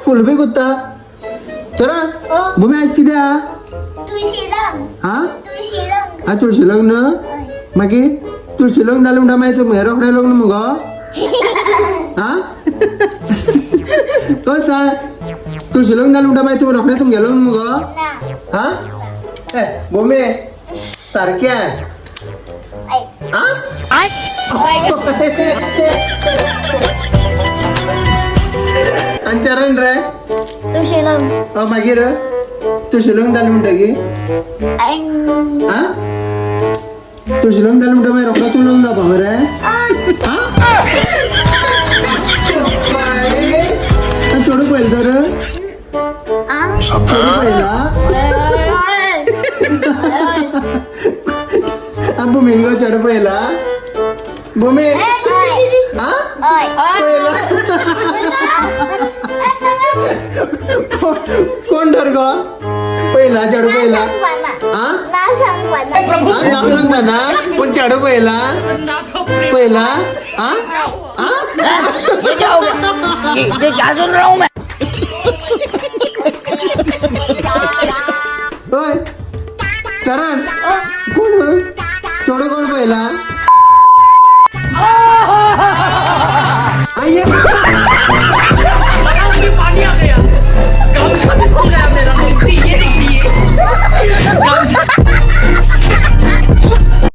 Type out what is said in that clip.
फुलबी कुत्ता चरण भूमी आज किती हा हा आज तुळशी लग्न मागीर तुळशी लग्न जालें म्हणटा मागीर तूं रोखडें लग्न मुगो हा तो सांग तुळशी लग्न जालें म्हणटा मागीर तूं रोखडें तुमगे लग्न मुगो हा भूमी सारकें हा आनी चरण रे मागीर तुळशी लग्न जालें म्हणटकीर हा तुळशी लग्न जालें म्हणटा मागीर रोखडो तूं लग्न जावपा मरे चोडू पळयलें तर चोडू पळयला भूमीन गो चेडो पळयला भूमी हा कोण डर गो पळयला चेडो पळयला हा नाव सांगता ना पूण चेडो पळयला पळयला हा होय चरण कोण चोडो कोण पळयला